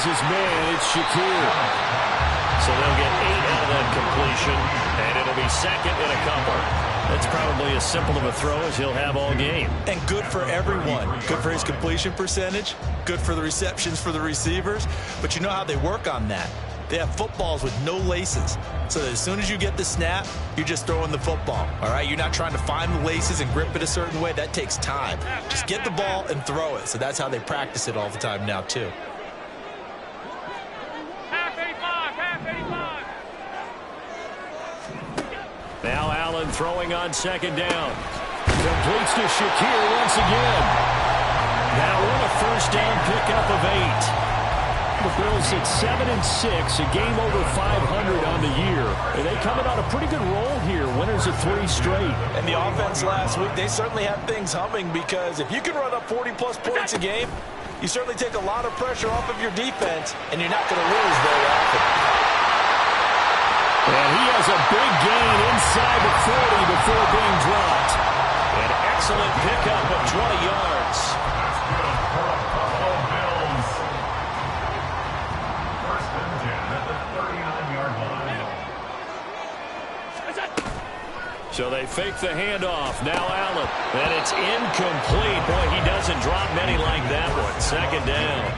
has his man. It's Shakir. So they'll get 8 out of that completion, and it'll be second and a couple. That's probably as simple of a throw as he'll have all game. And good for everyone. Good for his completion percentage. Good for the receptions for the receivers. But you know how they work on that. They have footballs with no laces. So that as soon as you get the snap, you're just throwing the football. All right? You're not trying to find the laces and grip it a certain way. That takes time. Just get the ball and throw it. So that's how they practice it all the time now, too. Now Allen throwing on second down. Completes to Shakir once again. Now what a first down pickup of 8. The Bills at 7-6, a game over 500 on the year. And they coming on a pretty good roll here, winners of 3 straight. And the offense last week, they certainly had things humming, because if you can run up 40-plus points a game, you certainly take a lot of pressure off of your defense, and you're not going to lose very often. And he has a big gain inside the 40 before being dropped. An excellent pickup of 20 yards. So they fake the handoff. Now Allen. And it's incomplete. Boy, he doesn't drop many like that one. Second down.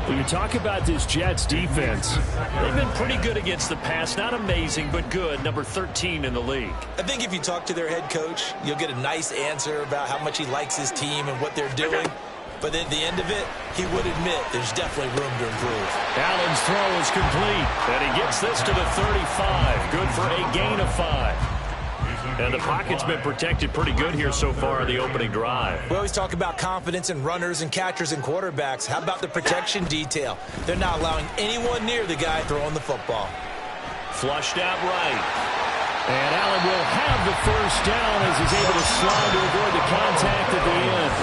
When you talk about this Jets defense, they've been pretty good against the pass. Not amazing, but good. Number 13 in the league. I think if you talk to their head coach, you'll get a nice answer about how much he likes his team and what they're doing. But at the end of it, he would admit there's definitely room to improve. Allen's throw is complete. And he gets this to the 35. Good for a gain of 5. And the pocket's been protected pretty good here so far in the opening drive. We always talk about confidence in runners and catchers and quarterbacks. How about the protection detail? They're not allowing anyone near the guy throwing the football. Flushed out right. And Allen will have the first down as he's able to slide to avoid the contact at the end.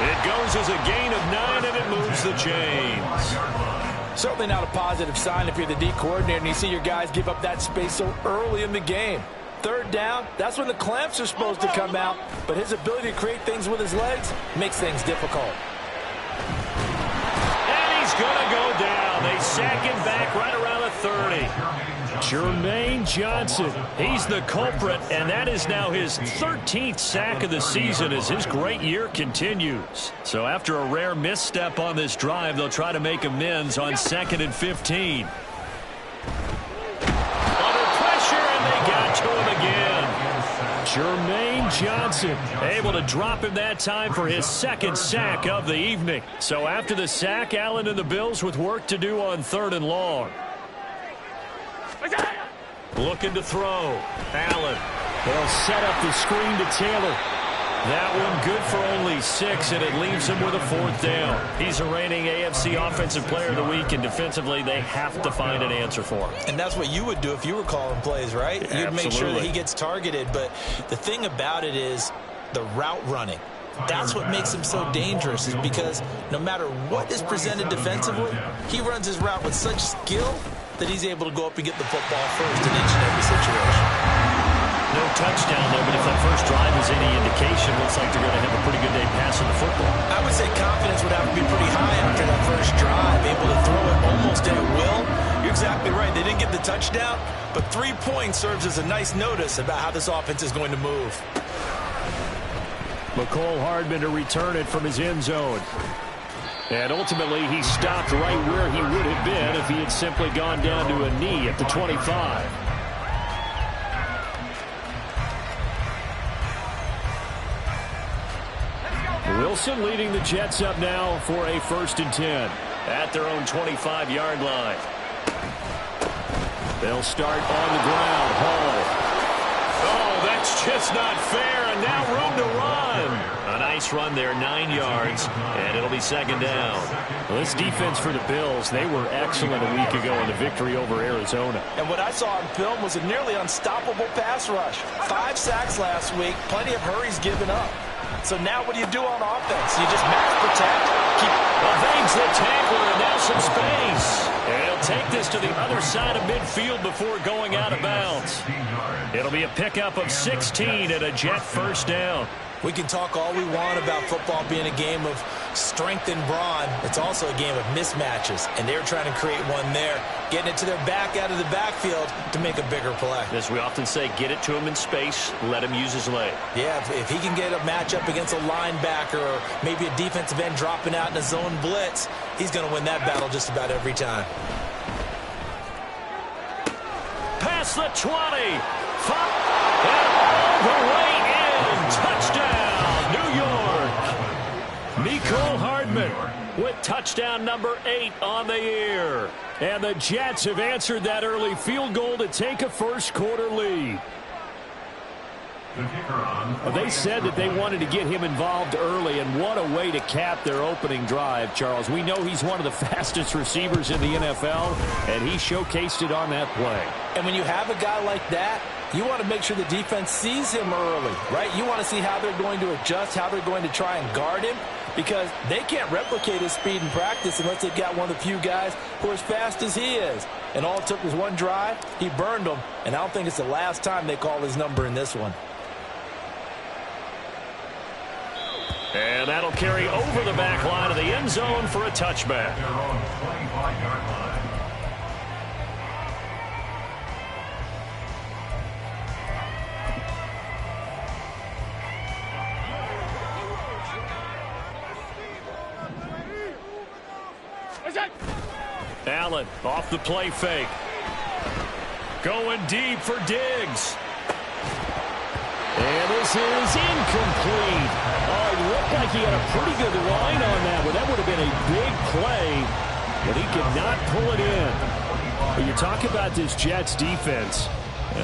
It goes as a gain of 9, and it moves the chains. Certainly not a positive sign if you're the D coordinator and you see your guys give up that space so early in the game. Third down, that's when the clamps are supposed to come out, but his ability to create things with his legs makes things difficult. And he's going to go down. They sack him back right around the 30. Jermaine Johnson, he's the culprit, and that is now his 13th sack of the season as his great year continues. So after a rare misstep on this drive, they'll try to make amends on 2nd and 15. To him again. Jermaine Johnson able to drop him that time for his 2nd sack of the evening. So after the sack, Allen and the Bills with work to do on 3rd and long. Looking to throw. Allen. They'll set up the screen to Taylor. That one good for only 6, and it leaves him with a 4th down. He's a reigning AFC Offensive Player of the Week, and defensively they have to find an answer for him. And that's what you would do if you were calling plays, right? Absolutely. You'd make sure that he gets targeted, but the thing about it is the route running. That's what makes him so dangerous, is because no matter what is presented defensively, he runs his route with such skill that he's able to go up and get the football first in each and every situation. No touchdown there, but if that first drive is any indication, looks like they're going to have a pretty good day passing the football. I would say confidence would have to be pretty high after that first drive, able to throw it almost at will. You're exactly right. They didn't get the touchdown, but 3 points serves as a nice notice about how this offense is going to move. McCole Hardman to return it from his end zone. And ultimately, he stopped right where he would have been if he had simply gone down to a knee at the 25. Wilson leading the Jets up now for a 1st and 10 at their own 25-yard line. They'll start on the ground. Hall. Oh, that's just not fair, and now room to run. A nice run there, 9 yards, and it'll be 2nd down. Well, this defense for the Bills, they were excellent a week ago in the victory over Arizona. And what I saw on film was a nearly unstoppable pass rush. 5 sacks last week, plenty of hurries given up. So now what do you do on offense? You just max protect? Evades the tackler, and now some space. And he'll take this to the other side of midfield before going out of bounds. It'll be a pickup of 16 and a Jet 1st down. We can talk all we want about football being a game of strength and brawn. It's also a game of mismatches, and they're trying to create one there, getting it to their back out of the backfield to make a bigger play. As we often say, get it to him in space, let him use his leg. Yeah, if he can get a matchup against a linebacker or maybe a defensive end dropping out in a zone blitz, he's going to win that battle just about every time. Past the 20. And all the way in. Touchdown, New York. Mecole Hardman with touchdown number 8 on the year. And the Jets have answered that early field goal to take a first-quarter lead. They said that they wanted to get him involved early, and what a way to cap their opening drive, Charles. We know he's one of the fastest receivers in the NFL, and he showcased it on that play. And when you have a guy like that, you want to make sure the defense sees him early, right? You want to see how they're going to adjust, how they're going to try and guard him, because they can't replicate his speed in practice unless they've got one of the few guys who are as fast as he is. And all it took was one drive. He burned them, and I don't think it's the last time they call his number in this one. And that'll carry over the back line of the end zone for a touchback. Allen off the play fake. Going deep for Diggs. And this is incomplete. Oh, it looked like he had a pretty good line on that one. That would have been a big play, but he could not pull it in. When you talk about this Jets defense,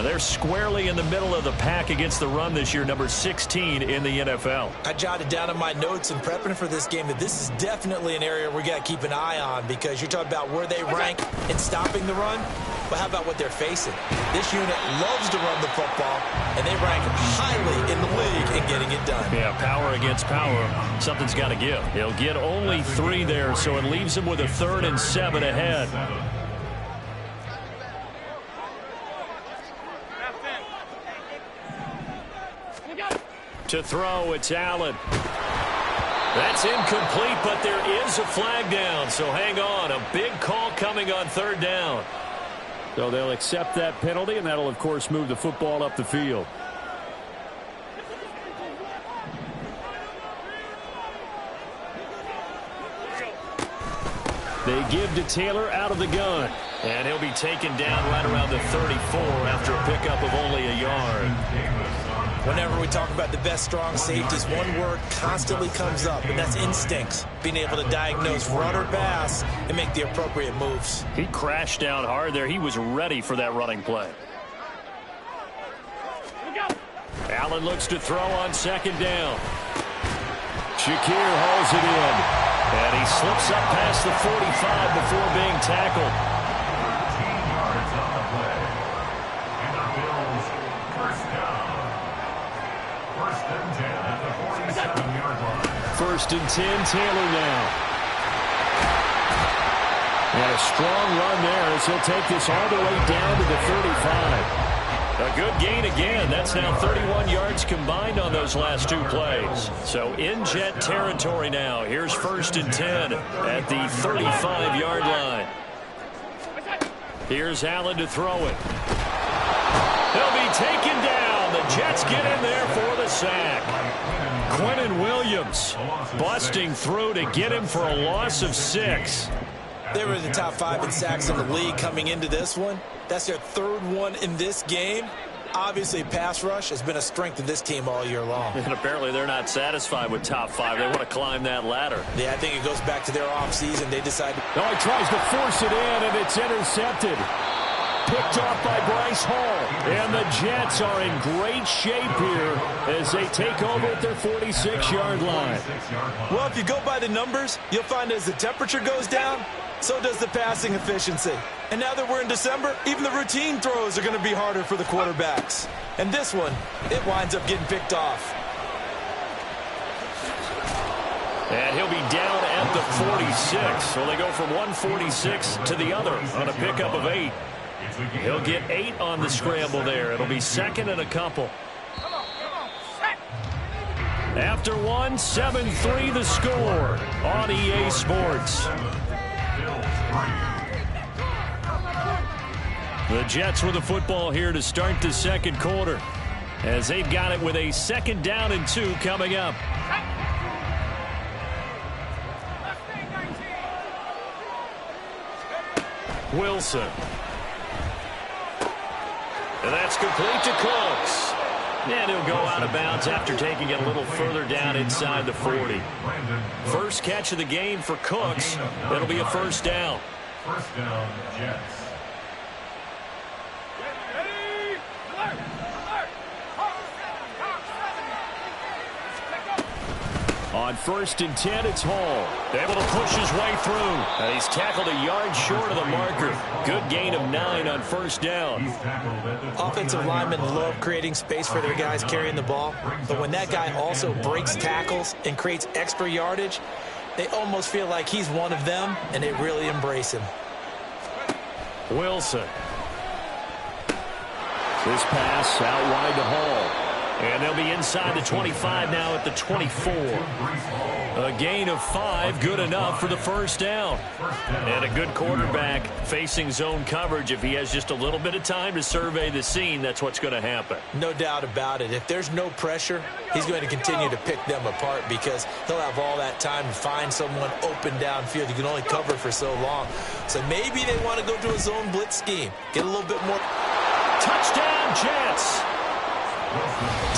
they're squarely in the middle of the pack against the run this year, number 16 in the NFL. I jotted down in my notes in prepping for this game that this is definitely an area we got to keep an eye on, because you're talking about where they rank in stopping the run. But how about what they're facing? This unit loves to run the football, and they rank highly in the league in getting it done. Yeah, power against power. Something's got to give. He'll get only 3 there, so it leaves him with a 3rd and 7 ahead. To throw, it's Allen. That's incomplete, but there is a flag down, so hang on. A big call coming on 3rd down. So they'll accept that penalty, and that'll, of course, move the football up the field. They give to Taylor out of the gun. And he'll be taken down right around the 34 after a pickup of only a yard. Whenever we talk about the best strong safeties, one word constantly comes up, and that's instincts. Being able to diagnose run or pass and make the appropriate moves. He crashed down hard there. He was ready for that running play. Allen looks to throw on 2nd down. Shakir hauls it in. And he slips up past the 45 before being tackled. First and 10, Taylor now. And a strong run there as he'll take this all the way down to the 35. A good gain again. That's now 31 yards combined on those last 2 plays. So in Jet territory now. Here's 1st and 10 at the 35-yard line. Here's Allen to throw it. He'll be taken down. The Jets get in there for the sack. Quinnen Williams busting through to get him for a loss of 6. They were in the top 5 in sacks in the league coming into this one. That's their 3rd one in this game. Obviously, pass rush has been a strength of this team all year long. And apparently they're not satisfied with top 5. They want to climb that ladder. Yeah, I think it goes back to their offseason. They decided. No, he tries to force it in, and it's intercepted. Picked off by Bryce Hall. And the Jets are in great shape here as they take over at their 46-yard line. Well, if you go by the numbers, you'll find as the temperature goes down, so does the passing efficiency. And now that we're in December, even the routine throws are going to be harder for the quarterbacks. And this one, it winds up getting picked off. And he'll be down at the 46. So they go from 146 to the other on a pickup of 8. He'll get 8 on the scramble there. It'll be 2nd and a couple. After one, 7-3 the score on EA Sports. The Jets with the football here to start the second quarter, as they've got it with a 2nd down and 2 coming up. Wilson. And that's complete to Cooks. And he'll go out of bounds after taking it a little further down inside the 40. First catch of the game for Cooks. It'll be a 1st down. 1st down, Jets. On 1st and 10, it's Hall. Able to push his way through. And he's tackled a yard short of the marker. Good gain of 9 on 1st down. Offensive linemen love creating space for their guys carrying the ball. But when that guy also breaks tackles and creates extra yardage, they almost feel like he's one of them, and they really embrace him. Wilson. This pass out wide to Hall. And they'll be inside the 25 now at the 24. A gain of 5, good enough for the 1st down. And a good quarterback facing zone coverage. If he has just a little bit of time to survey the scene, that's what's going to happen. No doubt about it. If there's no pressure, he's going to continue to pick them apart because he'll have all that time to find someone open downfield. You can only cover for so long. So maybe they want to go to a zone blitz scheme. Get a little bit more. Touchdown, Jets.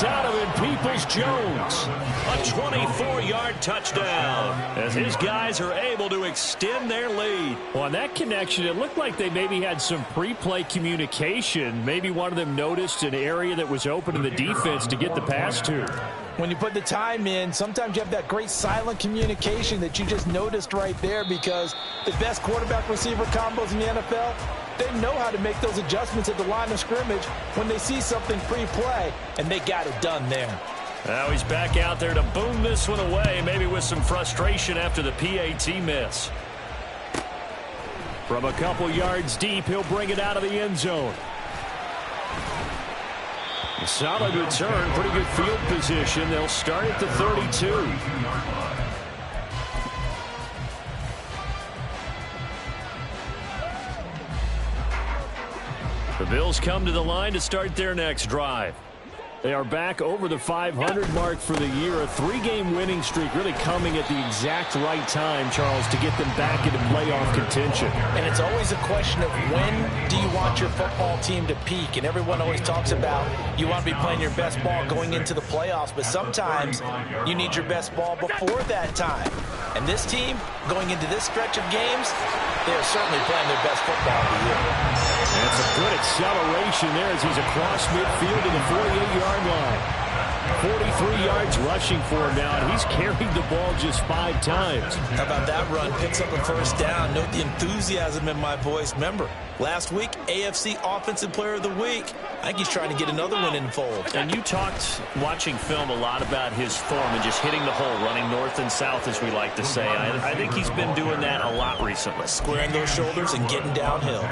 Donovan Peoples-Jones, a 24-yard touchdown, as his guys are able to extend their lead. Well, on that connection, it looked like they maybe had some pre-play communication. Maybe one of them noticed an area that was open in the defense to get the pass to. When you put the time in, sometimes you have that great silent communication that you just noticed right there, because the best quarterback-receiver combos in the NFL, they know how to make those adjustments at the line of scrimmage when they see something pre-play, and they got it done there. Now he's back out there to boom this one away, maybe with some frustration after the PAT miss. From a couple yards deep, he'll bring it out of the end zone. Solid return, pretty good field position. They'll start at the 32. The Bills come to the line to start their next drive. They are back over the 500 mark for the year. A 3-game winning streak really coming at the exact right time, Charles, to get them back into playoff contention. And it's always a question of when do you want your football team to peak? And everyone always talks about you want to be playing your best ball going into the playoffs, but sometimes you need your best ball before that time. And this team, going into this stretch of games, they are certainly playing their best football of the year. And some good acceleration there as he's across midfield to the 48-yard line. 43 yards rushing for him now, and he's carried the ball just 5 times. How about that run? Picks up a 1st down. Note the enthusiasm in my voice. Remember, last week, AFC Offensive Player of the Week. I think he's trying to get another one in the fold. And you talked, watching film, a lot about his form and just hitting the hole, running north and south, as we like to say. I think he's been doing that a lot recently. Squaring those shoulders and getting downhill.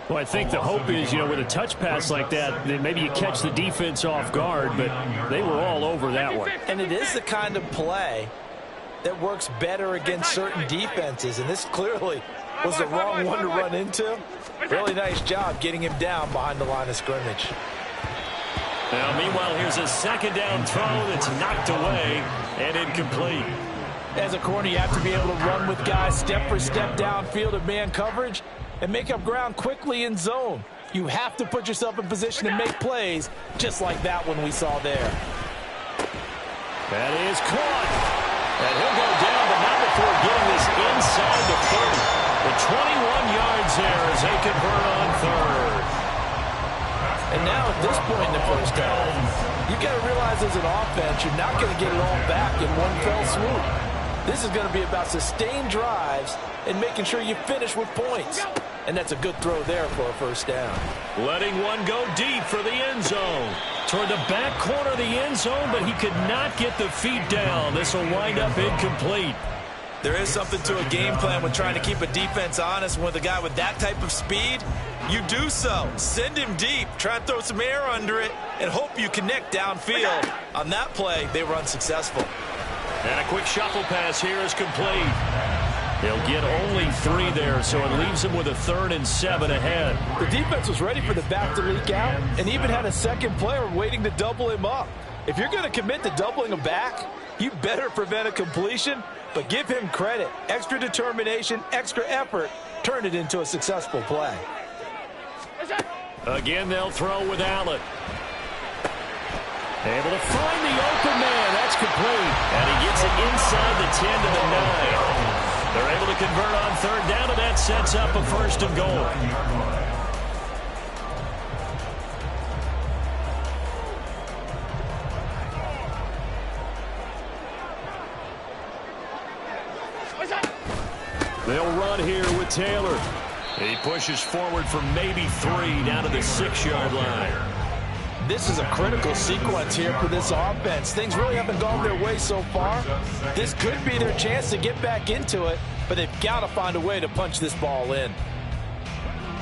Well, I think the hope is, with a touch pass like that, then maybe you catch the defense off guard, but they were all over that one. And it is the kind of play that works better against certain defenses, and this clearly was the wrong one to run into. Really nice job getting him down behind the line of scrimmage. Now, meanwhile, here's a 2nd down throw that's knocked away and incomplete. As a corner, you have to be able to run with guys step for step downfield of man coverage and make up ground quickly in zone. You have to put yourself in position to make plays, just like that one we saw there. That is caught. And he'll go down, but not before getting this inside the 30. The 21 yards there as they convert on 3rd. And now at this point in the 1st half, you've got to realize as an offense, you're not going to get it all back in one fell swoop. This is going to be about sustained drives and making sure you finish with points. And that's a good throw there for a 1st down. Letting one go deep for the end zone. Toward the back corner of the end zone, but he could not get the feet down. This will wind up incomplete. There is something to a game plan with trying to keep a defense honest. With a guy with that type of speed, you do so. Send him deep, try and throw some air under it, and hope you connect downfield. On that play, they were unsuccessful. And a quick shuffle pass here is complete. He'll get only 3 there, so it leaves him with a 3rd and 7 ahead. The defense was ready for the back to leak out and even had a second player waiting to double him up. If you're going to commit to doubling him back, you better prevent a completion, but give him credit. Extra determination, extra effort, turn it into a successful play. Again, they'll throw with Allen. Able to find the open man. That's complete. And he gets it inside the 10 to the 9. They're able to convert on 3rd down, and that sets up a 1st and goal. They'll run here with Taylor. He pushes forward for maybe 3 down to the 6-yard line. This is a critical sequence here for this offense. Things really haven't gone their way so far. This could be their chance to get back into it, but they've got to find a way to punch this ball in.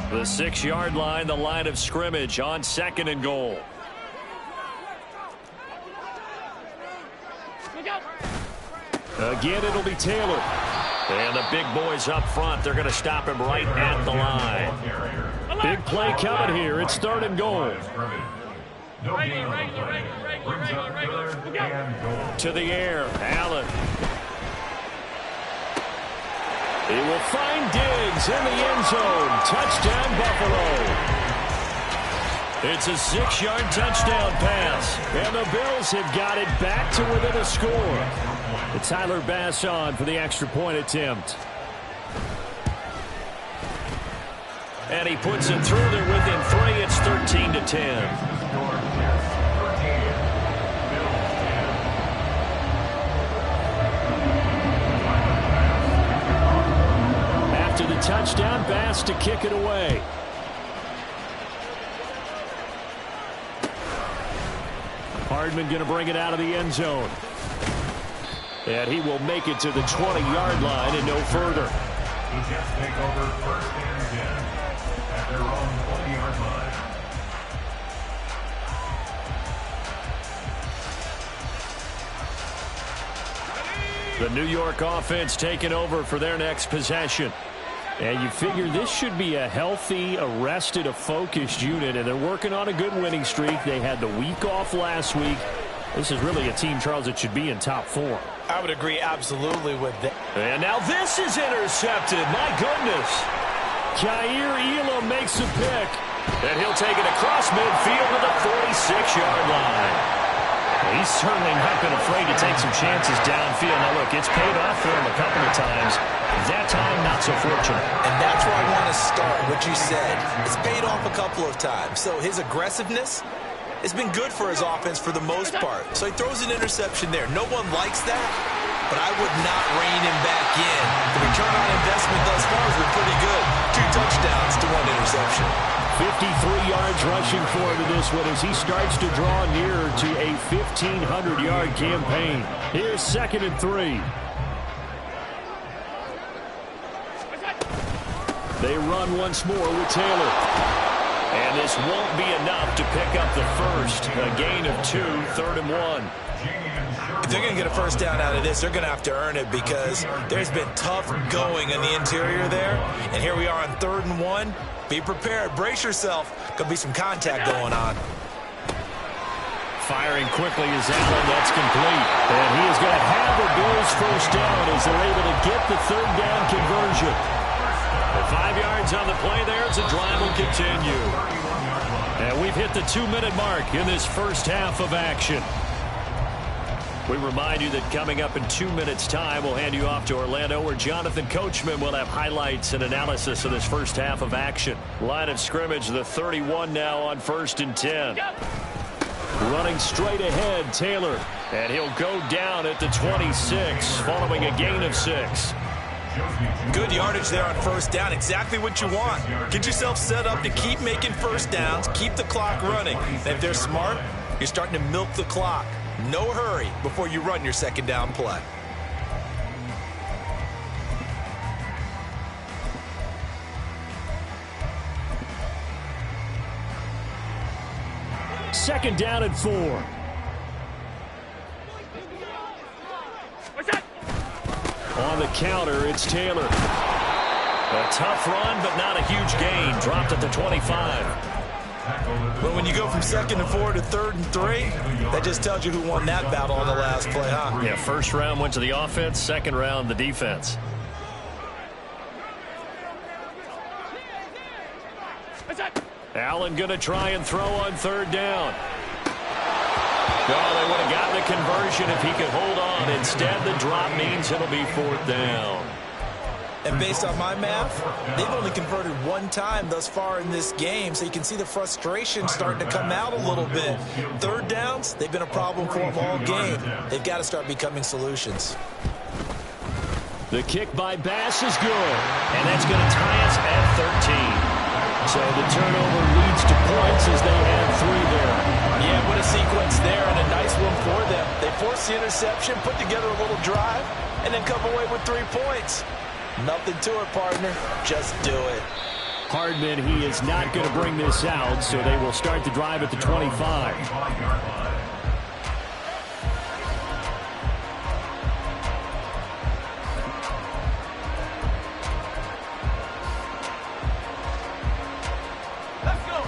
The 6-yard line, the line of scrimmage on 2nd and goal. Again, it'll be Taylor. And the big boys up front, they're going to stop him right at the line. Big play coming here. It's 3rd and goal. To the air, Allen. He will find Diggs in the end zone. Touchdown, Buffalo. It's a 6-yard touchdown pass. And the Bills have got it back to within a score. It's Tyler Bass on for the extra point attempt. And he puts it through. They're within 3. It's 13 to 10. After the touchdown, Bass to kick it away. Hardman going to bring it out of the end zone. And he will make it to the 20-yard line and no further. He just take over 1st and 10 at their own 20-yard line. The New York offense taking over for their next possession. And you figure this should be a healthy, a rested, a focused unit, and they're working on a good winning streak. They had the week off last week. This is really a team, Charles, that should be in top 4. I would agree absolutely with that. And now this is intercepted. My goodness. Jair Elam makes a pick. And he'll take it across midfield to the 46-yard line. He's certainly not been afraid to take some chances downfield. Now, look, it's paid off for him a couple of times. That time, not so fortunate. And that's where I want to start, what you said. It's paid off a couple of times. So his aggressiveness has been good for his offense for the most part. So he throws an interception there. No one likes that, but I would not rein him back in. The return on investment thus far has been pretty good. 2 touchdowns to 1 interception. 53 yards rushing for him in this one as he starts to draw nearer to a 1,500-yard campaign. Here's 2nd and 3. They run once more with Taylor. And this won't be enough to pick up the first. A gain of 2, 3rd and 1. If they're going to get a first down out of this, they're going to have to earn it because there's been tough going in the interior there. And here we are on 3rd and 1. Be prepared. Brace yourself. Going to be some contact going on. Firing quickly is Allen. That's complete. And he is going to have the Bills first down as they're able to get the 3rd down conversion. The 5 yards on the play there as the drive will continue. And we've hit the 2-minute mark in this first half of action. We remind you that coming up in 2 minutes' time, we'll hand you off to Orlando, where Jonathan Coachman will have highlights and analysis of this first half of action. Line of scrimmage, the 31 now on 1st and 10. Running straight ahead, Taylor. And he'll go down at the 26, following a gain of 6. Good yardage there on first down. Exactly what you want. Get yourself set up to keep making first downs, keep the clock running. And if they're smart, you're starting to milk the clock. No hurry before you run your second down play. Second down and 4. On the counter, it's Taylor. A tough run, but not a huge gain. Dropped at the 25. But when you go from 2nd and 4 to 3rd and 3, that just tells you who won that battle on the last play, huh? Yeah, first round went to the offense, second round the defense. Allen going to try and throw on 3rd down. No, they would have gotten the conversion if he could hold on. Instead, the drop means it'll be 4th down. And based on my math, they've only converted 1 time thus far in this game, so you can see the frustration starting to come out a little bit. 3rd downs, they've been a problem for them all game. They've got to start becoming solutions. The kick by Bass is good, and that's going to tie us at 13. So the turnover leads to points as they add 3 there. Yeah, what a sequence there, and a nice one for them. They force the interception, put together a little drive, and then come away with 3 points. Nothing to it, partner. Just do it. Hardman, he is not going to bring this out, so they will start the drive at the 25.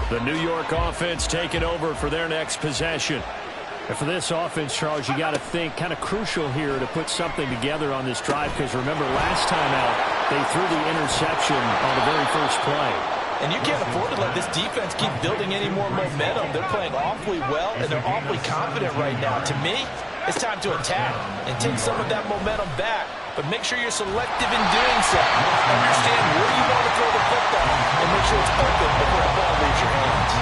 The New York offense taking over for their next possession. And for this offense, Charles, you got to think kind of crucial here to put something together on this drive, because remember last time out they threw the interception on the very first play. And you can't afford to let this defense keep building any more momentum. They're playing awfully well, and they're awfully confident right now. To me, it's time to attack and take some of that momentum back. But make sure you're selective in doing so. Understand where you want to throw the football and make sure it's open before the ball leaves your hands.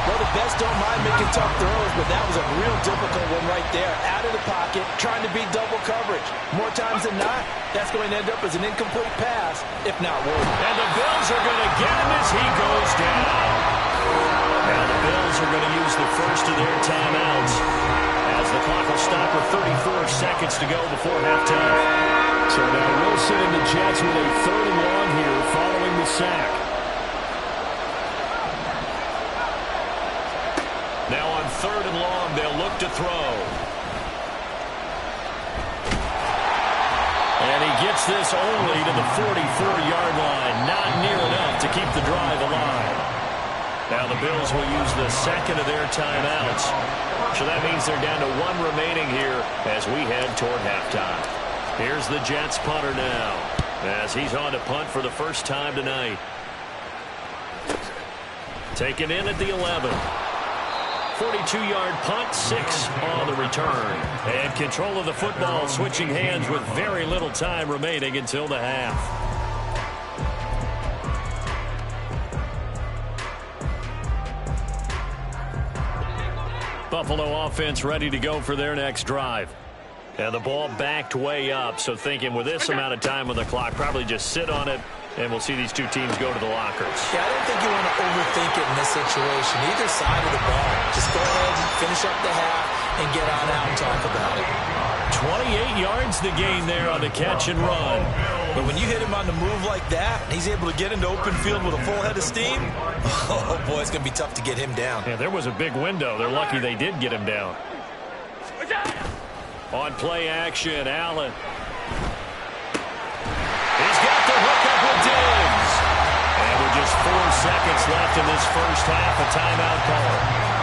Well, the best don't mind making tough throws, but that was a real difficult one right there. Out of the pocket, trying to beat double coverage. More times than not, that's going to end up as an incomplete pass, if not worse. And the Bills are going to get him as he goes down. Now the Bills are going to use the first of their timeouts, as the clock will stop with 34 seconds to go before halftime. So now Wilson and the Jets with a 3rd and long here following the sack. Now on 3rd and long, they'll look to throw. And he gets this only to the 44-yard line. Not near enough to keep the drive alive. Now the Bills will use the second of their timeouts. So that means they're down to 1 remaining here as we head toward halftime. Here's the Jets punter now, as he's on to punt for the first time tonight. Taken in at the 11. 42-yard punt, 6 on the return. And control of the football switching hands with very little time remaining until the half. Buffalo offense ready to go for their next drive. And the ball backed way up, so thinking with this amount of time on the clock, probably just sit on it, and we'll see these 2 teams go to the lockers. Yeah, I don't think you want to overthink it in this situation. Either side of the ball. Just go ahead and finish up the half and get on out and talk about it. 28 yards the gain there on the catch and run. But when you hit him on the move like that, and he's able to get into open field with a full head of steam, oh boy, it's going to be tough to get him down. Yeah, there was a big window. They're lucky they did get him down. On play action, Allen. He's got the hook up with Diggs. And with just 4 seconds left in this first half, a timeout call.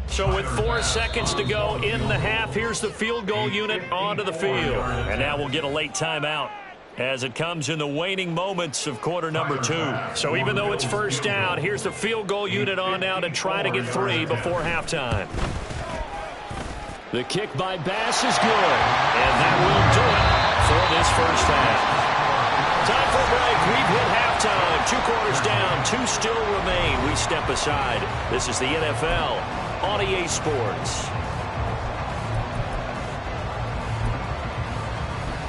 So with 4 seconds to go in the half, here's the field goal unit onto the field. And now we'll get a late timeout as it comes in the waning moments of quarter number 2. So even though it's first down, here's the field goal unit on now to try to get 3 before halftime. The kick by Bass is good. And that will do it for this first half. Time for a break. We've hit halftime. 2 quarters down. 2 still remain. We step aside. This is the NFL on EA Sports.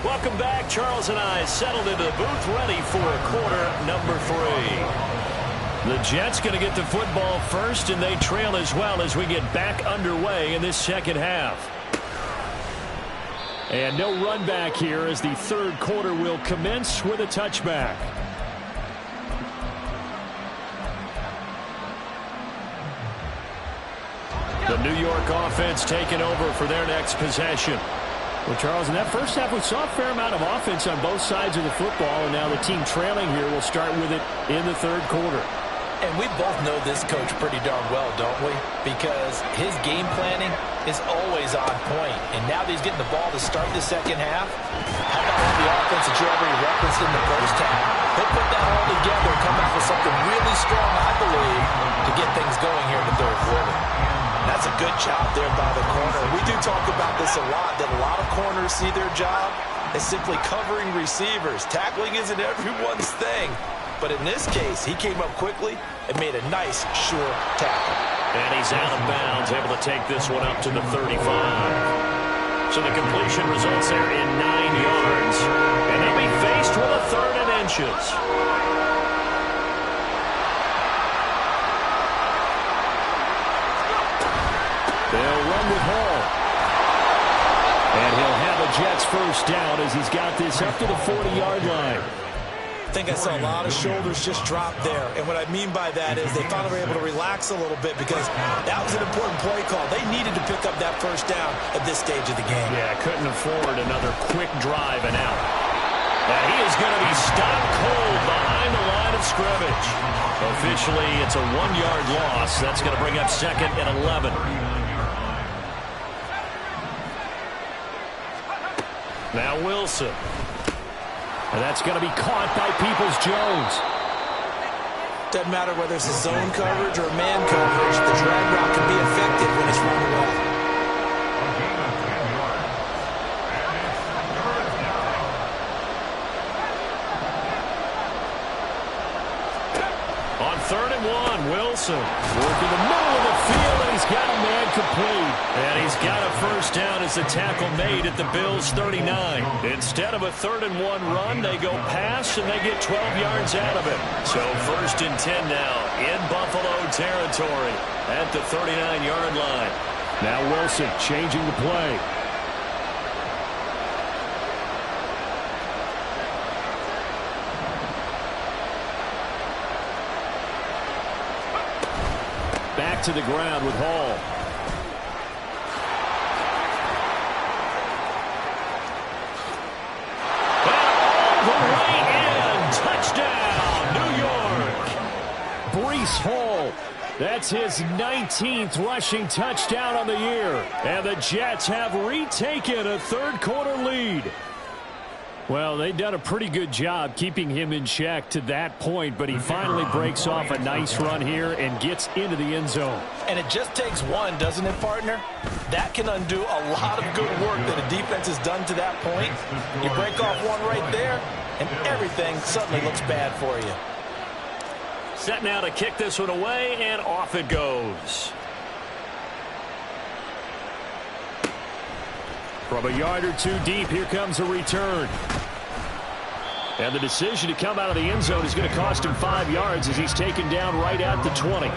Welcome back. Charles and I settled into the booth ready for quarter number 3. The Jets going to get the football first, and they trail as well as we get back underway in this second half. And no run back here as the third quarter will commence with a touchback. The New York offense taking over for their next possession. Well, Charles, in that first half, we saw a fair amount of offense on both sides of the football, and now the team trailing here will start with it in the third quarter. And we both know this coach pretty darn well, don't we? Because his game planning is always on point. And now that he's getting the ball to start the second half, how about all the offense that you already referenced in the first half? He'll put that all together and come out with something really strong, I believe, to get things going here in the third quarter. That's a good job there by the corner. We do talk about this a lot, that a lot of corners see their job as simply covering receivers. Tackling isn't everyone's thing. But in this case, he came up quickly and made a nice, sure tackle. And he's out of bounds, able to take this one up to the 35. So the completion results there in 9 yards. And they'll be faced with a 3rd and inches. They'll run with Hall. And he'll have a Jets first down as he's got this up to the 40-yard line. I think I saw a lot of shoulders just drop there. And what I mean by that is they finally were able to relax a little bit because that was an important play call. They needed to pick up that first down at this stage of the game. Yeah, couldn't afford another quick drive and out. And he is going to be stopped cold behind the line of scrimmage. Officially, it's a 1-yard loss. That's going to bring up 2nd and 11. Now Wilson. And that's going to be caught by Peoples-Jones. Doesn't matter whether it's a zone coverage or man coverage. The drag route can be effective when it's run well. On 3rd and 1, Wilson working the middle of the field, and he's got a man complete. And he's got a first down as the tackle made at the Bills' 39. Instead of a 3rd and 1 run, they go pass, and they get 12 yards out of it. So 1st and 10 now in Buffalo territory at the 39-yard line. Now Wilson changing the play. Back to the ground with Hall. Hall. That's his 19th rushing touchdown on the year. And the Jets have retaken a third quarter lead. Well, they've done a pretty good job keeping him in check to that point, but he finally breaks off a nice run here and gets into the end zone. And it just takes one, doesn't it, partner? That can undo a lot of good work that a defense has done to that point. You break off one right there, and everything suddenly looks bad for you. Set now to kick this one away, and off it goes. From a yard or two deep, here comes a return. And the decision to come out of the end zone is going to cost him 5 yards as he's taken down right at the 20.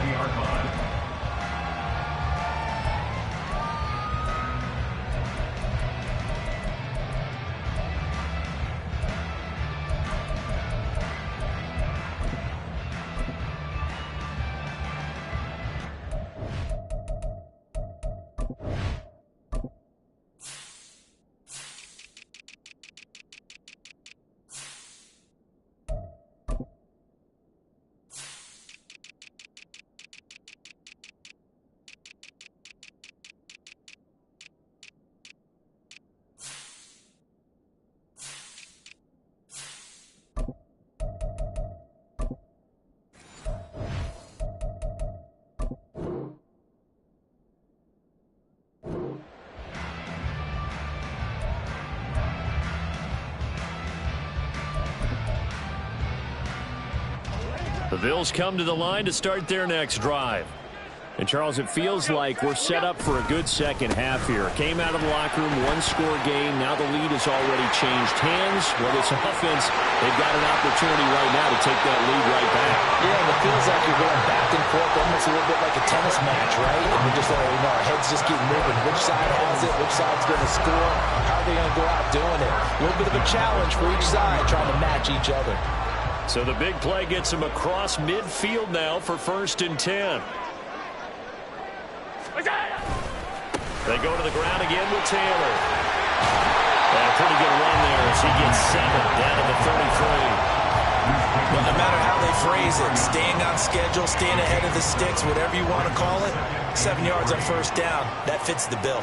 The Bills come to the line to start their next drive. And, Charles, it feels like we're set up for a good second half here. Came out of the locker room, one-score game. Now the lead has already changed hands. Well, this offense, they've got an opportunity right now to take that lead right back. Yeah, and it feels like you're a little bit like a tennis match, right? And we're just, our heads just keep moving. Which side has it? Which side's going to score? How are they going to go out doing it? A little bit of a challenge for each side, trying to match each other. So the big play gets him across midfield now for 1st and 10. They go to the ground again with Taylor. And a pretty good run there as he gets 7 down to the 33. Well, no matter how they phrase it, staying on schedule, staying ahead of the sticks, whatever you want to call it, 7 yards on 1st down, that fits the bill.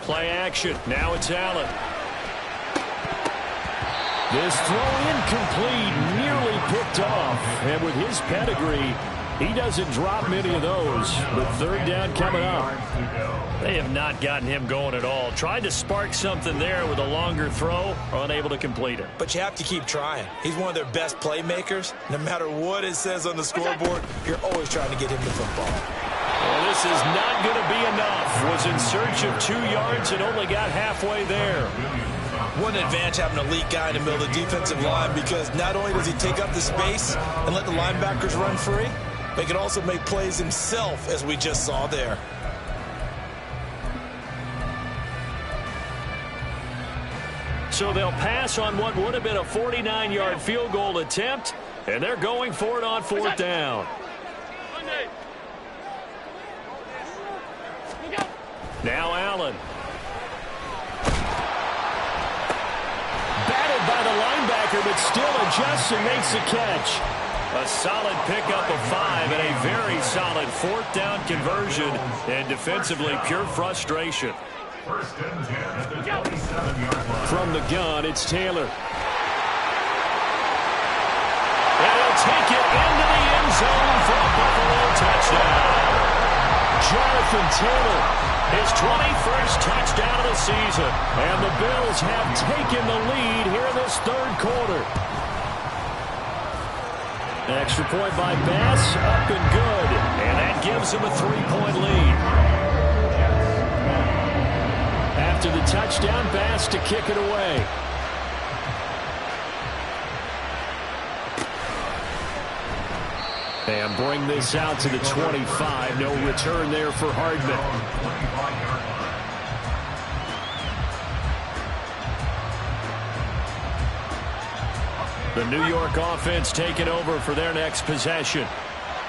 Play action. Now it's Allen. This throw incomplete, nearly picked off. And with his pedigree, he doesn't drop many of those. But 3rd down coming up. They have not gotten him going at all. Tried to spark something there with a longer throw, unable to complete it. But you have to keep trying. He's one of their best playmakers. No matter what it says on the scoreboard, you're always trying to get him the football. Well, this is not going to be enough. Was in search of 2 yards and only got halfway there. What an advantage having an elite guy in the middle of the defensive line, because not only does he take up the space and let the linebackers run free, but he can also make plays himself, as we just saw there. So they'll pass on what would have been a 49-yard field goal attempt, and they're going for it on 4th down. Now Allen. Batted by the linebacker, but still adjusts and makes the catch. A solid pickup of 5 and a very solid 4th down conversion, and defensively pure frustration. 1st and 10 at the 27-yard line. From the gun, it's Taylor. And he'll take it into the end zone for a Buffalo touchdown. Jonathan Taylor, his 21st touchdown of the season. And the Bills have taken the lead here in this 3rd quarter. Extra point by Bass, up and good. And that gives him a 3-point lead. After the touchdown, Bass to kick it away. And bring this out to the 25. No return there for Hardman. The New York offense taking over for their next possession.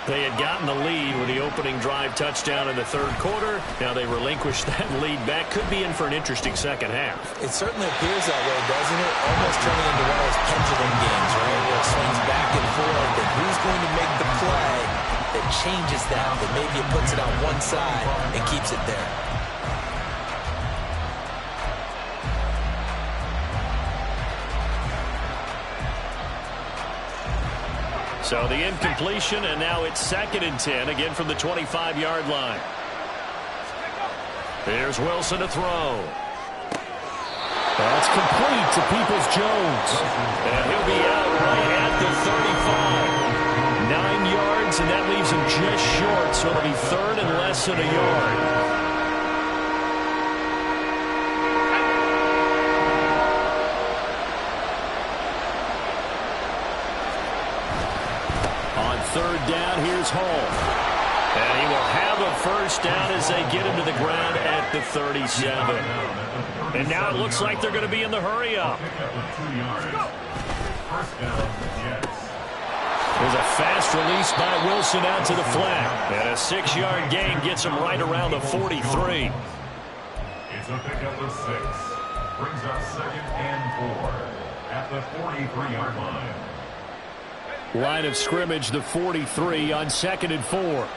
They had gotten the lead with the opening drive touchdown in the 3rd quarter. Now they relinquished that lead back. Could be in for an interesting 2nd half. It certainly appears that way, doesn't it? Almost turning into one of those pendulum games, right? Where it swings back and forth, and who's going to make the play that changes that maybe it puts it on one side and keeps it there. So the incompletion, and now it's 2nd and 10, again from the 25-yard line. Here's Wilson to throw. That's complete to Peoples-Jones. And he'll be out right at the 35. 9 yards, and that leaves him just short, so it'll be 3rd and less than a yard. On 3rd down, here's Hall. And he will have a 1st down as they get him to the ground at the 37. And now it looks like they're going to be in the hurry-up. There's a fast release by Wilson out to the flat. And a 6-yard gain gets him right around the 43. It's a pickup of 6. Brings up 2nd and 4 at the 43-yard line. Line of scrimmage, the 43 on 2nd and 4.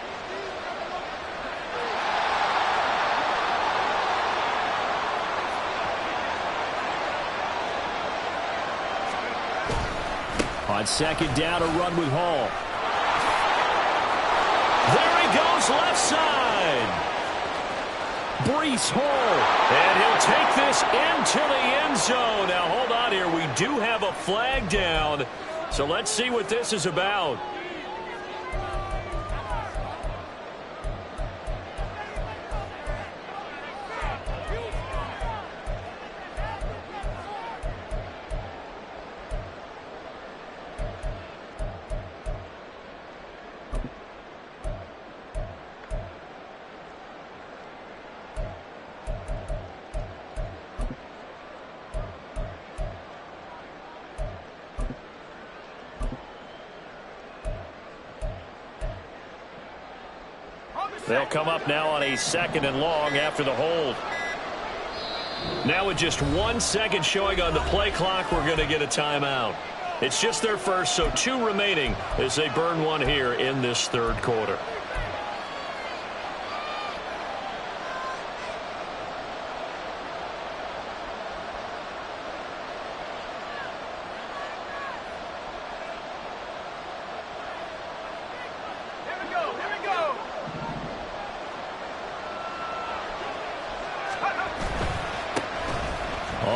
On 2nd down, a run with Hall. There he goes, left side. Breece Hall. And he'll take this into the end zone. Now, hold on here. We do have a flag down. So let's see what this is about. They'll come up now on a 2nd and long after the hold. Now with just 1 second showing on the play clock, we're going to get a timeout. It's just their first, so 2 remaining as they burn one here in this 3rd quarter.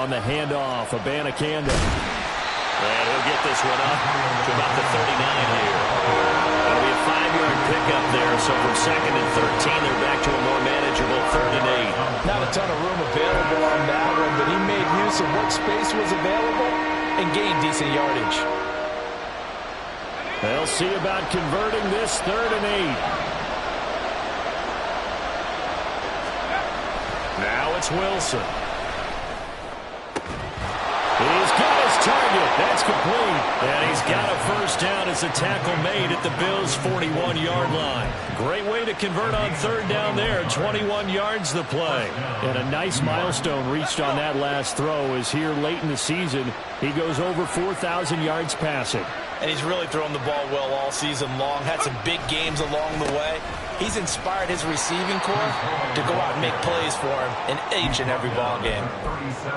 On the handoff, Abanikanda. And he'll get this one up to about the 39 here. That'll be a 5-yard pickup there, so from 2nd and 13, they're back to a more manageable 3rd and 8. Not a ton of room available on that one, but he made use of what space was available and gained decent yardage. They'll see about converting this 3rd and 8. Now it's Wilson. He's got his target. That's complete. And he's got a first down as a tackle made at the Bills' 41-yard line. Great way to convert on 3rd down there. 21 yards the play. And a nice milestone reached on that last throw as here late in the season, he goes over 4,000 yards passing. And he's really thrown the ball well all season long. Had some big games along the way. He's inspired his receiving corps to go out and make plays for him in each and every ball game.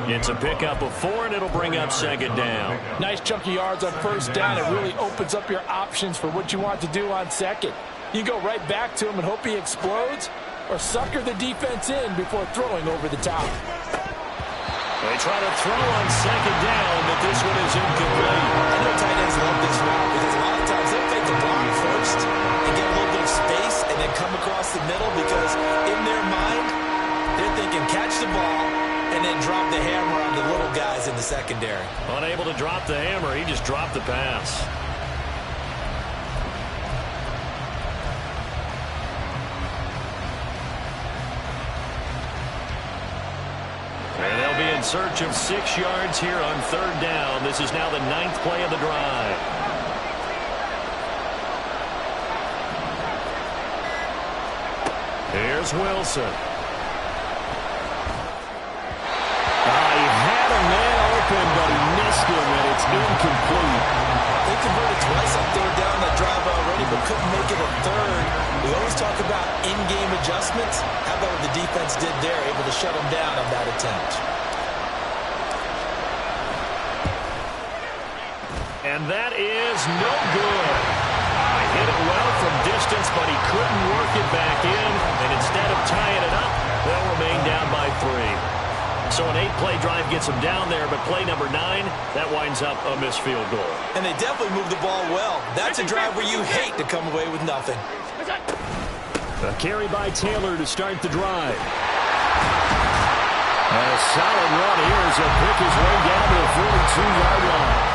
It's a pickup of 4, and it'll bring up 2nd down. Nice chunky yards on 1st down. It really opens up your options for what you want to do on 2nd. You go right back to him and hope he explodes, or sucker the defense in before throwing over the top. They try to throw on 2nd down, but this one is incomplete. I know tight ends love this route because a lot of times they'll take the block first and get a little bit of space and then come across the middle because in their mind, they're thinking catch the ball and then drop the hammer on the little guys in the secondary. Unable to drop the hammer, he just dropped the pass. And they'll be in search of 6 yards here on 3rd down. This is now the 9th play of the drive. Here's Wilson. He had a man open, but he missed him, and it's incomplete. They converted twice on 3rd down that drive already, but couldn't make it a 3rd. We always talk about in-game adjustments. How about what the defense did there, able to shut them down on that attempt. And that is no good. Hit it well from distance, but he couldn't work it back in. And instead of tying it up, they'll remain down by 3. So an 8-play drive gets them down there, but play number 9, that winds up a missed field goal. And they definitely moved the ball well. That's a drive where you hate to come away with nothing. A carry by Taylor to start the drive. A solid run here as he'll pick his way down to the 42-yard line.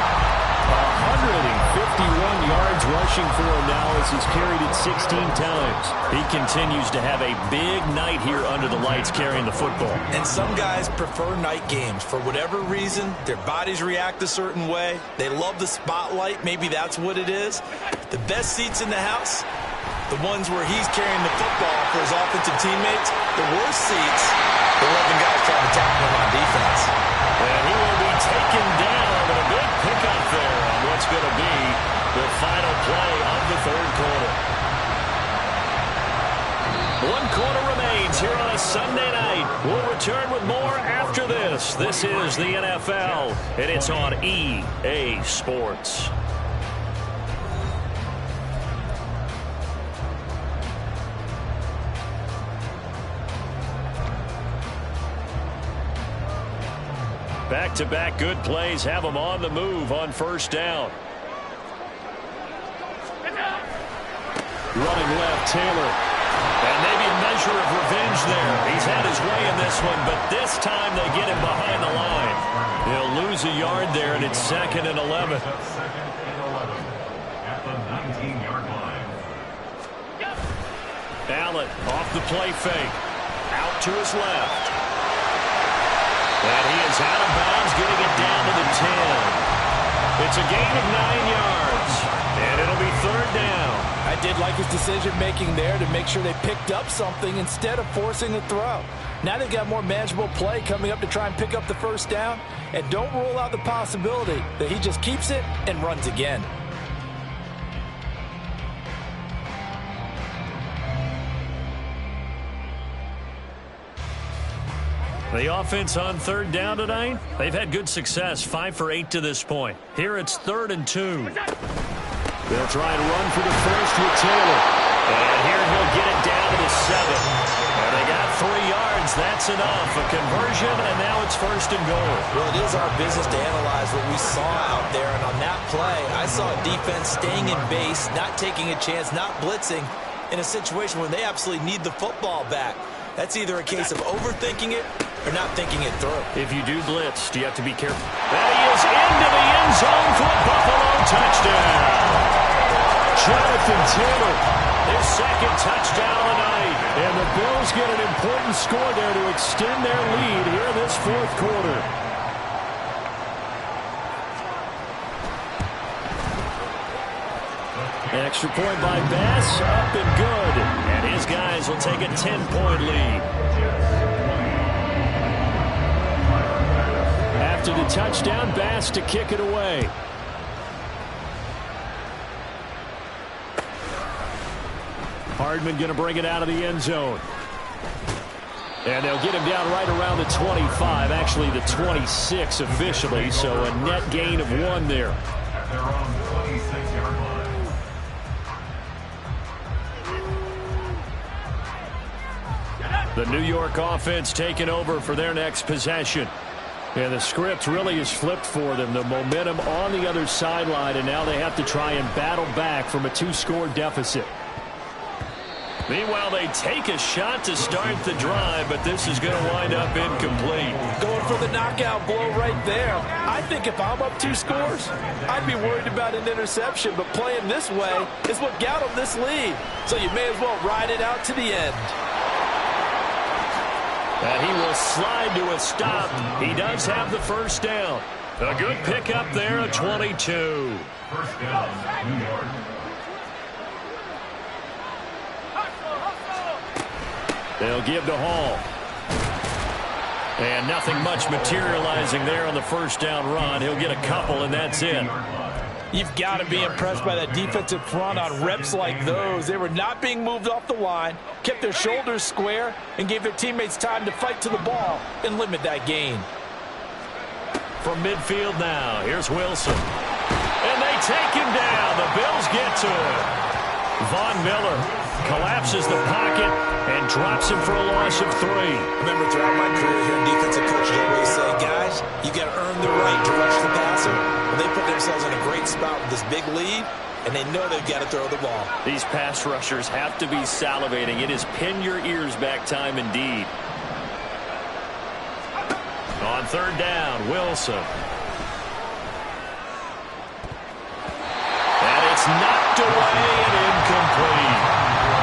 151 yards rushing for him now as he's carried it 16 times. He continues to have a big night here under the lights carrying the football. And some guys prefer night games. For whatever reason, their bodies react a certain way. They love the spotlight. Maybe that's what it is. The best seats in the house, the ones where he's carrying the football for his offensive teammates. The worst seats, the 11 guys trying to tackle him on defense. And he will be taken down with a big pickup there on what's going to be the final play of the 3rd quarter. 1 quarter remains here on a Sunday night. We'll return with more after this. This is the NFL, and it's on EA Sports. Back-to-back good plays have them on the move on 1st down. Running left, Taylor. And maybe a measure of revenge there. He's had his way in this one, but this time they get him behind the line. He'll lose a yard there, and it's 2nd and 11. At the 19-yard line. Allen off the play fake. Out to his left. And he is out of bounds, getting it down to the 10. It's a gain of 9 yards. And it'll be third down. I did like his decision-making there to make sure they picked up something instead of forcing the throw. Now they've got more manageable play coming up to try and pick up the first down. And don't rule out the possibility that he just keeps it and runs again. The offense on third down tonight, they've had good success, 5 for 8 to this point. Here it's 3rd and 2. They'll try and run for the first with Taylor. And here he'll get it down to the 7. And they got 3 yards. That's enough. A conversion, and now it's 1st and goal. Well, it is our business to analyze what we saw out there. And on that play, I saw a defense staying in base, not taking a chance, not blitzing in a situation where they absolutely need the football back. That's either a case of overthinking it or not thinking it through. If you do blitz, do you have to be careful? That he is into the end zone for a Buffalo touchdown. Jonathan Taylor, his 2nd touchdown of the night. And the Bills get an important score there to extend their lead here in this 4th quarter. Extra point by Bass, up and good. And his guys will take a 10-point lead. After the touchdown, Bass to kick it away. Hardman going to bring it out of the end zone. And they'll get him down right around the 25, actually the 26 officially, so a net gain of 1 there. At their own 26-yard line. The New York offense taking over for their next possession. And the script really is flipped for them. The momentum on the other sideline, and now they have to try and battle back from a 2-score deficit. Meanwhile, they take a shot to start the drive, but this is going to wind up incomplete. Going for the knockout blow right there. I think if I'm up 2 scores, I'd be worried about an interception, but playing this way is what got them this lead. So you may as well ride it out to the end. And he will slide to a stop. He does have the first down. A good pickup there, a 22. First down, New York. They'll give to Hall. And nothing much materializing there on the first down run. He'll get a couple, and that's it. You've got to be impressed by that defensive front on reps like those. They were not being moved off the line, kept their shoulders square, and gave their teammates time to fight to the ball and limit that gain. From midfield now, here's Wilson. And they take him down. The Bills get to him. Von Miller collapses the pocket and drops him for a loss of 3. Remember, throughout my career here, defensive coaches always say, guys, you got to earn the right to rush the passer. Well, they put themselves in a great spot with this big lead, and they know they've got to throw the ball. These pass rushers have to be salivating. It is pin your ears back time indeed. On 3rd down, Wilson. And it's knocked away and incomplete.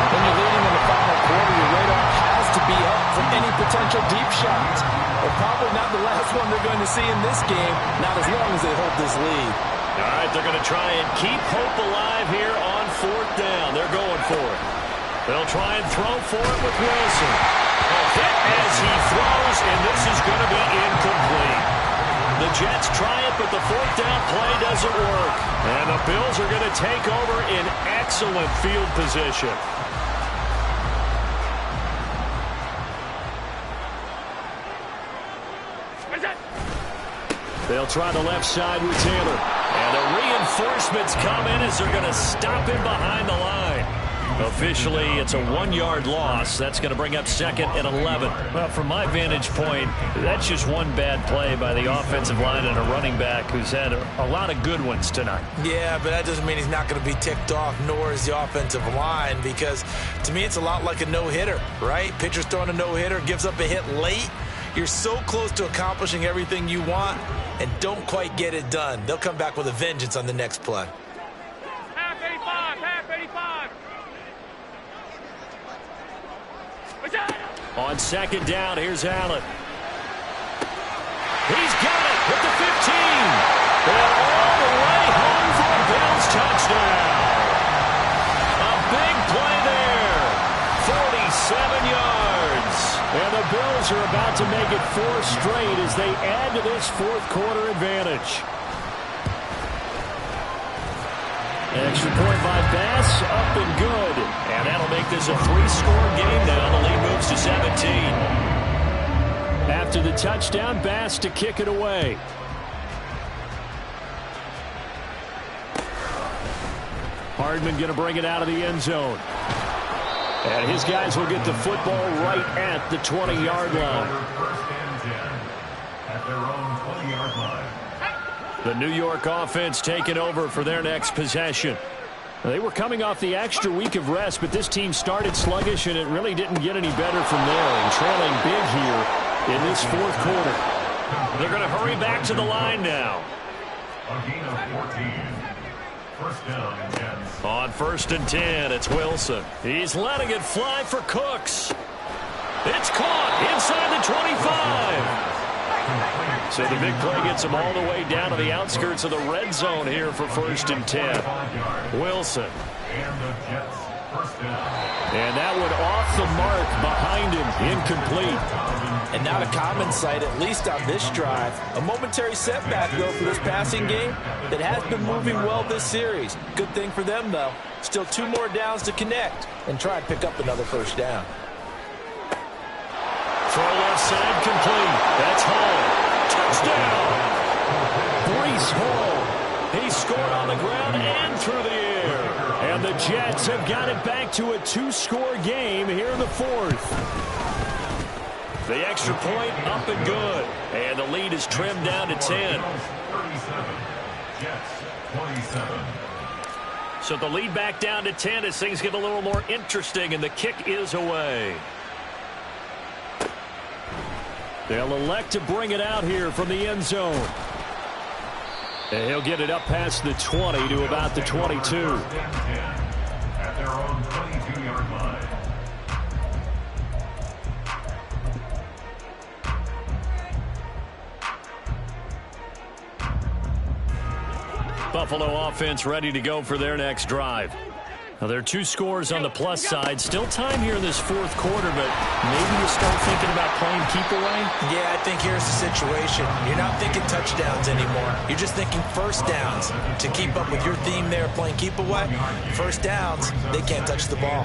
When you're leading in the final quarter, your radar has to be up for any potential deep shots. But probably not the last one they're going to see in this game, not as long as they hold this lead. All right, they're going to try and keep hope alive here on 4th down. They're going for it. They'll try and throw for it with Wilson. A hit as he throws, and this is going to be incomplete. The Jets try it, but the 4th down play doesn't work. And the Bills are going to take over in excellent field position. They'll try the left side with Taylor. And the reinforcements come in as they're going to stop him behind the line. Officially, it's a 1-yard loss. That's going to bring up 2nd and 11. Well, from my vantage point, that's just one bad play by the offensive line and a running back who's had a lot of good ones tonight. Yeah, but that doesn't mean he's not going to be ticked off, nor is the offensive line, because to me it's a lot like a no-hitter, right? Pitcher's throwing a no-hitter, gives up a hit late. You're so close to accomplishing everything you want and don't quite get it done. They'll come back with a vengeance on the next play. Half 85, half 85. On 2nd down, here's Allen. He's got it at the 15. And all the way home for a Bills touchdown. make it 4 straight as they add to this fourth-quarter advantage. Extra point by Bass, up and good. And that'll make this a 3-score game now. The lead moves to 17. After the touchdown, Bass to kick it away. Hardman going to bring it out of the end zone. And his guys will get the football right at the 20-yard line. First and 10 at their own 20-yard line. The New York offense taking over for their next possession. They were coming off the extra week of rest, but this team started sluggish, and it really didn't get any better from there. And trailing big here in this fourth quarter. They're going to hurry back to the line now. A gain of 14. First down and 10. On 1st and 10, it's Wilson. He's letting it fly for Cooks. It's caught inside the 25. So the big play gets him all the way down to the outskirts of the red zone here for 1st and 10. Wilson. And the Jets first down. And that one off the mark behind him, incomplete. And not a common sight, at least on this drive. A momentary setback, though, for this passing game that has been moving well this series. Good thing for them, though. Still 2 more downs to connect and try and pick up another first down. Throw left side complete. That's Hall. Touchdown. Breece Hall. He scored on the ground and through the air. And the Jets have got it back to a 2-score game here in the fourth. The extra point up and good. And the lead is trimmed down to 10. 37. Jets 27. So the lead back down to 10 as things get a little more interesting, and the kick is away. They'll elect to bring it out here from the end zone. And he'll get it up past the 20 to about the 22. At their own 22-yard line. Buffalo offense ready to go for their next drive. Now, there are 2 scores on the plus side. Still time here in this fourth quarter, but maybe you start thinking about playing keep away? Yeah, I think here's the situation. You're not thinking touchdowns anymore. You're just thinking first downs. To keep up with your theme there, playing keep away, first downs, they can't touch the ball.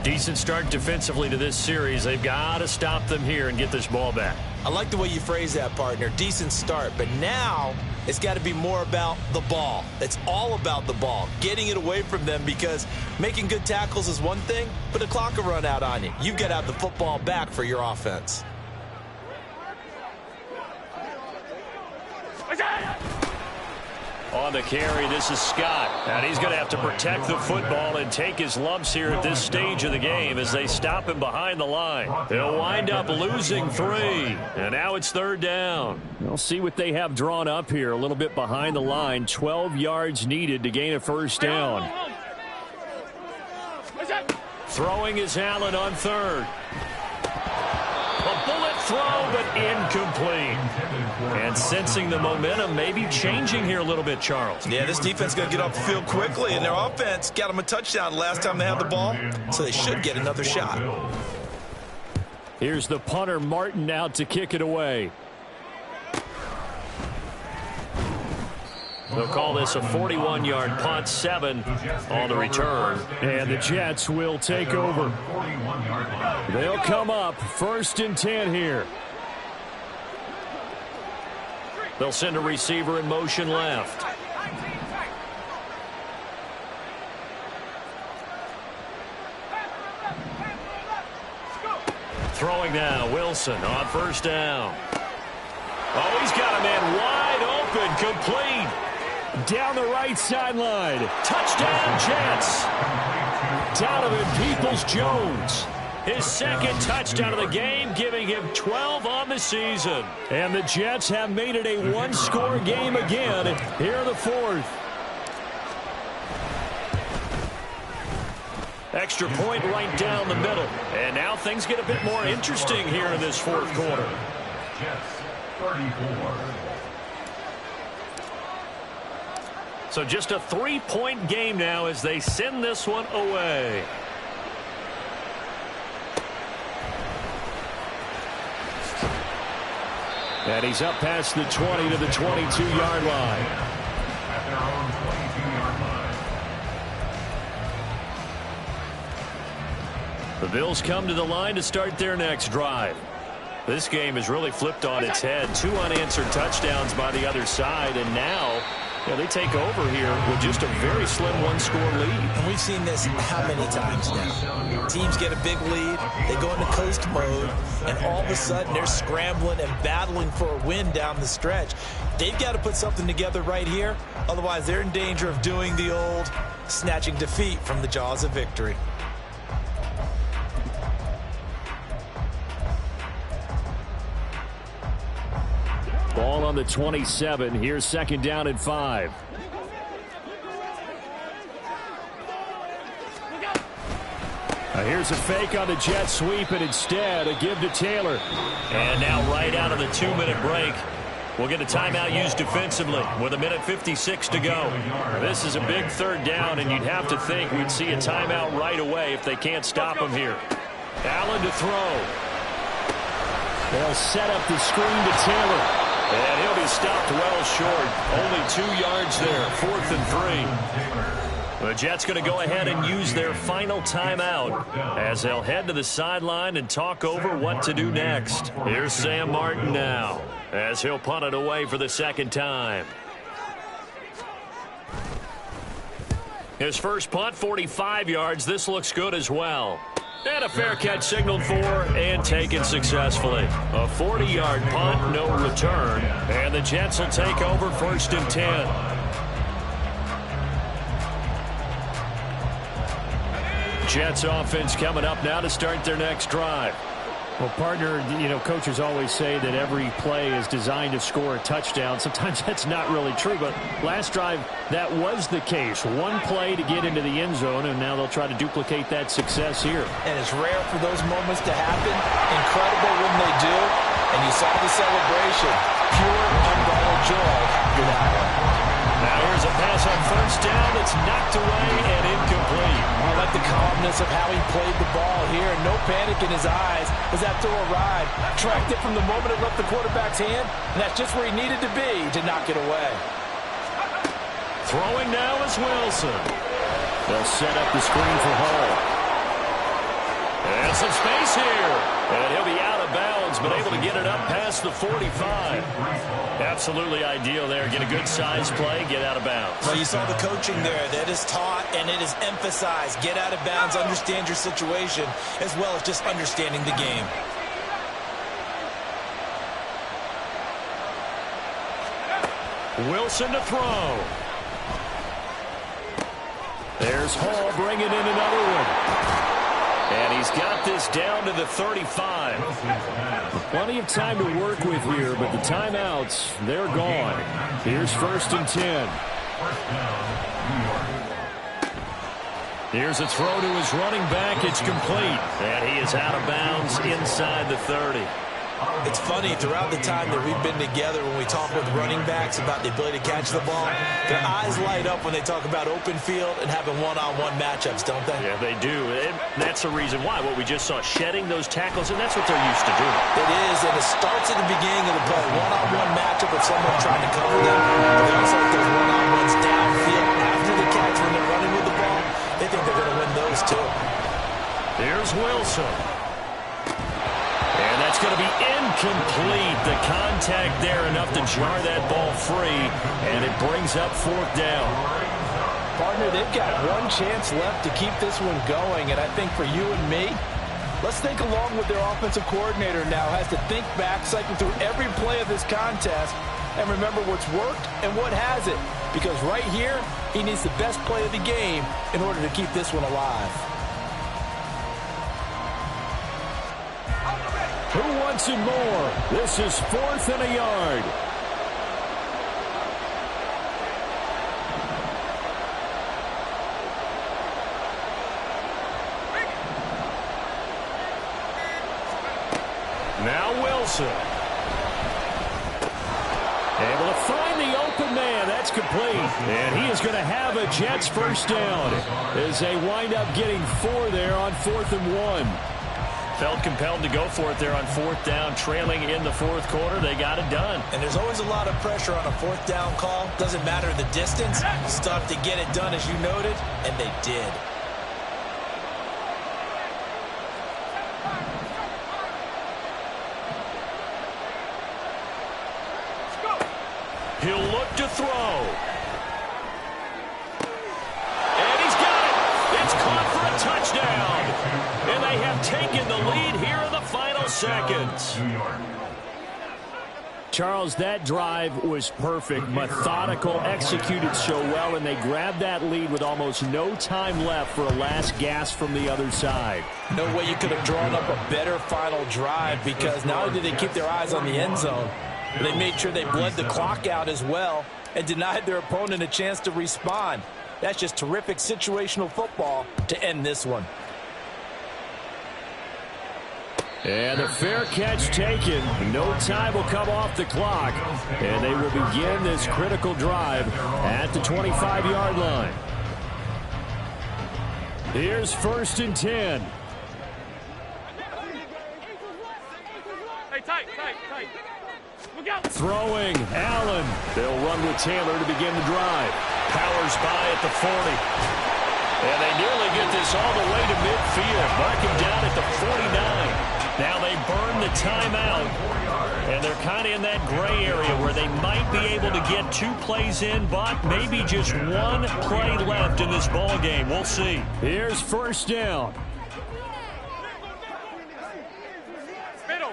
Decent start defensively to this series. They've got to stop them here and get this ball back. I like the way you phrase that, partner. Decent start, but now it's got to be more about the ball. It's all about the ball, getting it away from them, because making good tackles is one thing, but the clock will run out on you. You've got to have the football back for your offense. On the carry, this is Scott. And he's going to have to protect the football and take his lumps here at this stage of the game as they stop him behind the line. They'll wind up losing 3. And now it's 3rd down. We'll see what they have drawn up here a little bit behind the line. 12 yards needed to gain a first down. Throwing is Allen on 3rd. A bullet throw, but incomplete. And sensing the momentum maybe changing here a little bit, Charles. Yeah, this defense is going to get off the field quickly, and their offense got them a touchdown last time they had the ball, so they should get another shot. Here's the punter, Martin, out to kick it away. They'll call this a 41-yard punt, 7 on the return. And the Jets will take over. They'll come up 1st and 10 here. They'll send a receiver in motion left. Throwing now, Wilson on 1st down. Oh, he's got a man wide open, complete. Down the right sideline. Touchdown, Jets. Donovan Peoples-Jones. His 2nd touchdown of the game, giving him 12 on the season. And the Jets have made it a 1-score game again here in the 4th. Extra point right down the middle. And now things get a bit more interesting here in this 4th quarter. Jets 34. So just a 3-point game now as they send this one away. And he's up past the 20 to the 22-yard line. At their own 22-yard line. The Bills come to the line to start their next drive. This game has really flipped on its head. 2 unanswered touchdowns by the other side, and now they take over here with just a very slim one-score lead. And we've seen this how many times now? Teams get a big lead, they go into coast mode, and all of a sudden they're scrambling and battling for a win down the stretch. They've got to put something together right here, otherwise they're in danger of doing the old snatching defeat from the jaws of victory. Ball on the 27. Here's second down and 5. Here's a fake on the jet sweep, and instead a give to Taylor. And now right out of the 2-minute break, we'll get a timeout used defensively with 1:56 to go. This is a big third down, and you'd have to think we'd see a timeout right away if they can't stop him here. Allen to throw. They'll set up the screen to Taylor. And he'll be stopped well short. Only 2 yards there. 4th and 3. The Jets going to go ahead and use their final timeout as they'll head to the sideline and talk over what to do next. Here's Sam Martin now as he'll punt it away for the second time. His first punt, 45 yards. This looks good as well. And a fair catch signaled for and taken successfully. A 40-yard punt, no return. And the Jets will take over 1st and 10. Jets offense coming up now to start their next drive. Well, partner, coaches always say that every play is designed to score a touchdown. Sometimes that's not really true, but last drive, that was the case. One play to get into the end zone, and now they'll try to duplicate that success here. And it's rare for those moments to happen. Incredible when they do. And you saw the celebration. Pure, unbridled joy for that one. Now here's a pass on 1st down. It's knocked away and incomplete. I like the calmness of how he played the ball here. No panic in his eyes as that throw arrived. Tracked it from the moment it left the quarterback's hand, and that's just where he needed to be to knock it away. Throwing now is Wilson. They'll set up the screen for Hall. And some space here. And he'll be out of bounds, but able to get it up past the 45. Absolutely ideal there. Get a good size play, get out of bounds. Well, you saw the coaching there. That is taught and it is emphasized. Get out of bounds, understand your situation, as well as just understanding the game. Wilson to throw. There's Hall bringing in another one. And he's got this down to the 35. Plenty of time to work with here, but the timeouts, they're gone. Here's 1st and 10. Here's a throw to his running back. It's complete. And he is out of bounds inside the 30. It's funny, throughout the time that we've been together, when we talk with running backs about the ability to catch the ball, their eyes light up when they talk about open field and having one-on-one matchups, don't they? Yeah, they do. And that's the reason why. What we just saw, shedding those tackles, and that's what they're used to doing. It is, and it starts at the beginning of the play. One-on-one matchup with someone trying to cover them. But they also have those one-on-ones downfield after the catch when they're running with the ball. They think they're going to win those, too. Here's Wilson. And that's going to be incomplete. The contact there enough to jar that ball free, and it brings up 4th down. Partner, they've got one chance left to keep this one going, and I think for you and me, let's think along with their offensive coordinator now has to think back, cycle through every play of this contest, and remember what's worked and what hasn't, because right here, he needs the best play of the game in order to keep this one alive. Who wants it more? This is 4th and a yard. Now Wilson. Able to find the open man. That's complete. And he is going to have a Jets 1st down as they wind up getting 4 there on 4th and 1. Felt compelled to go for it there on fourth down, trailing in the fourth quarter. They got it done. And there's always a lot of pressure on a fourth down call. Doesn't matter the distance. Stuff to get it done, as you noted, and they did. He'll look to throw. And he's got it. It's caught for a touchdown. And they have taken the lead here in the final seconds. Charles, that drive was perfect, methodical, executed so well, and they grabbed that lead with almost no time left for a last gasp from the other side. No way you could have drawn up a better final drive, because not only did they keep their eyes on the end zone, but they made sure they bled the clock out as well and denied their opponent a chance to respond. That's just terrific situational football to end this one. And the fair catch taken. No time will come off the clock. And they will begin this critical drive at the 25-yard line. Here's 1st and 10. Hey, tight. Look out. Throwing, Allen. They'll run with Taylor to begin the drive. Powers by at the 40. And they nearly get this all the way to midfield. Mark him down at the 49. Now they burn the timeout, and they're kind of in that gray area where they might be able to get 2 plays in, but maybe just 1 play left in this ball game. We'll see. Here's 1st down. Middle.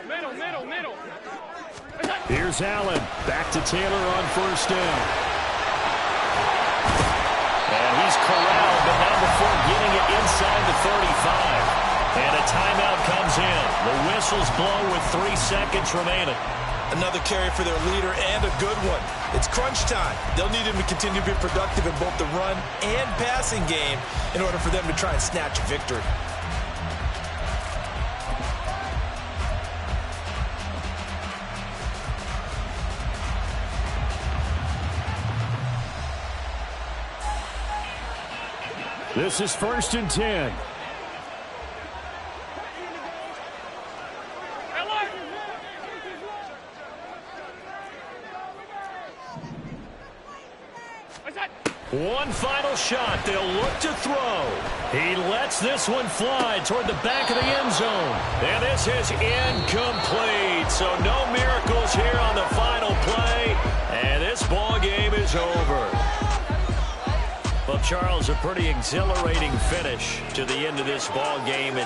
Here's Allen. Back to Taylor on 1st down. And he's corralled, but not before getting it inside the 35. And a timeout comes in. The whistles blow with 3 seconds remaining. Another carry for their leader, and a good one. It's crunch time. They'll need him to continue to be productive in both the run and passing game in order for them to try and snatch a victory. This is 1st and 10. One final shot. They'll look to throw. He lets this one fly toward the back of the end zone. And this is incomplete. So no miracles here on the final play. And this ball game is over. Well, Charles, a pretty exhilarating finish to the end of this ball game.